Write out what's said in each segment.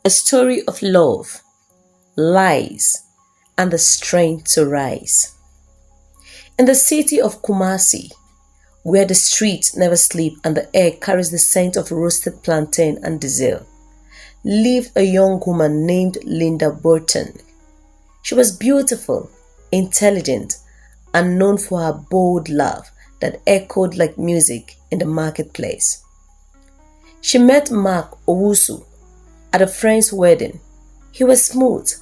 A story of love, lies, and the strength to rise. In the city of Kumasi, where the streets never sleep and the air carries the scent of roasted plantain and diesel, lived a young woman named Linda Boateng. She was beautiful, intelligent, and known for her bold laugh that echoed like music in the marketplace. She met Mark Owusu at a friend's wedding. He was smooth,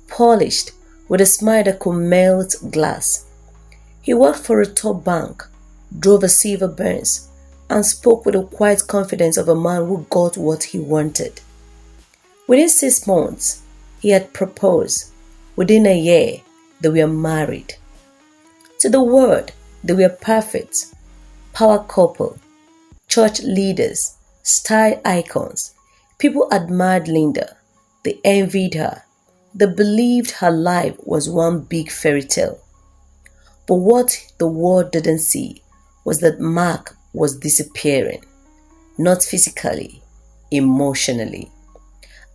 polished, with a smile that could melt glass. He worked for a top bank, drove a silver Benz, and spoke with the quiet confidence of a man who got what he wanted. Within 6 months, he had proposed. Within a year, they were married. To the world, they were perfect, power couple, church leaders, style icons. People admired Linda. They envied her. They believed her life was one big fairy tale. But what the world didn't see was that Mark was disappearing, not physically, emotionally.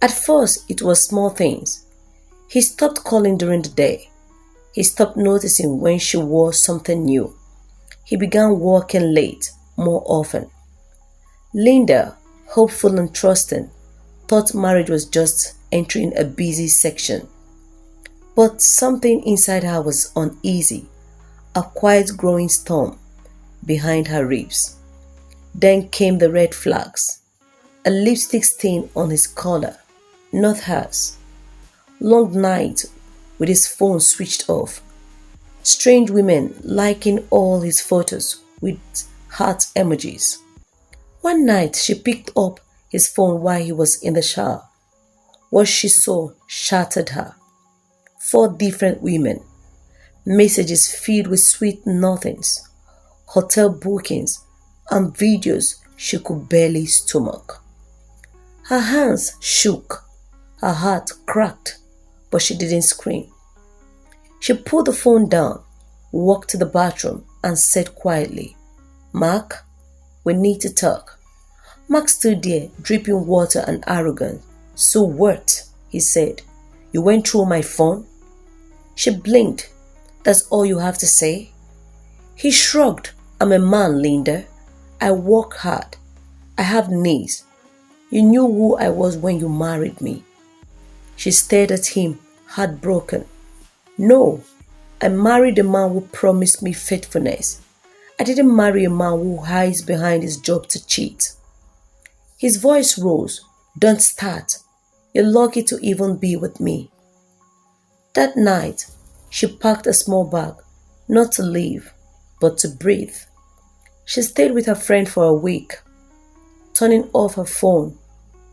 At first, it was small things. He stopped calling during the day. He stopped noticing when she wore something new. He began working late more often. Linda, hopeful and trusting, thought marriage was just entering a busy section. But something inside her was uneasy, a quiet growing storm behind her ribs. Then came the red flags. A lipstick stain on his collar, not hers. Long nights with his phone switched off. Strange women liking all his photos with heart emojis. One night she picked up his phone while he was in the shower. What she saw shattered her. 4 different women. Messages filled with sweet nothings. Hotel bookings and videos she could barely stomach. Her hands shook. Her heart cracked, but she didn't scream. She put the phone down, walked to the bathroom, and said quietly, "Mark, we need to talk." Mark stood there, dripping water and arrogant. "So what?" he said. "You went through my phone?" She blinked. "That's all you have to say?" He shrugged. "I'm a man, Linda. I work hard. I have needs. You knew who I was when you married me." She stared at him, heartbroken. "No, I married a man who promised me faithfulness. I didn't marry a man who hides behind his job to cheat." His voice rose. "Don't start. You're lucky to even be with me." That night, she packed a small bag, not to leave, but to breathe. She stayed with her friend for a week, turning off her phone,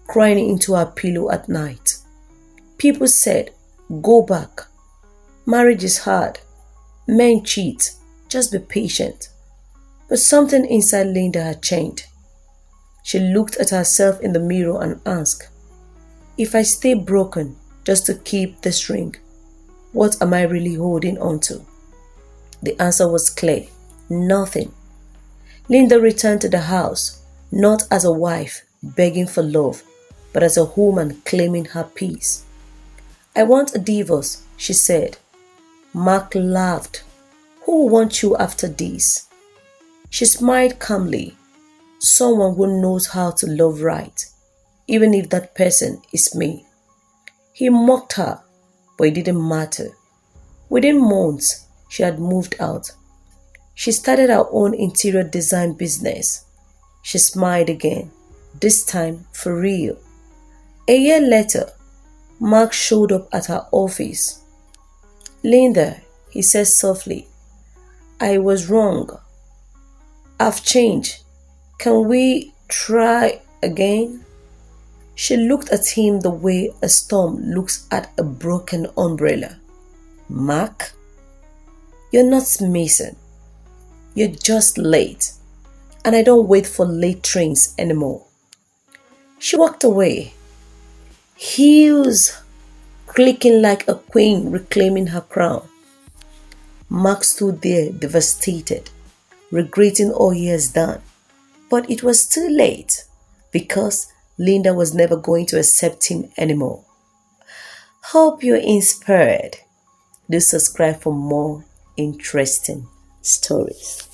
crying into her pillow at night. People said, "Go back. Marriage is hard. Men cheat. Just be patient." But something inside Linda had changed. She looked at herself in the mirror and asked, "If I stay broken just to keep this ring, what am I really holding on to?" The answer was clear. Nothing. Linda returned to the house, not as a wife begging for love, but as a woman claiming her peace. "I want a divorce," she said. Mark laughed. "Who will want you after this?" She smiled calmly. "Someone who knows how to love right, even if that person is me." He mocked her, but it didn't matter. Within months, she had moved out. She started her own interior design business. She smiled again, this time for real. A year later, Mark showed up at her office. "Linda," he said softly, "I was wrong. I've changed. Can we try again?" She looked at him the way a storm looks at a broken umbrella. "Mark, you're not missing. You're just late. And I don't wait for late trains anymore." She walked away, heels clicking like a queen reclaiming her crown. Mark stood there devastated, regretting all he has done. But it was too late, because Linda was never going to accept him anymore. Hope you're inspired. Do subscribe for more interesting stories.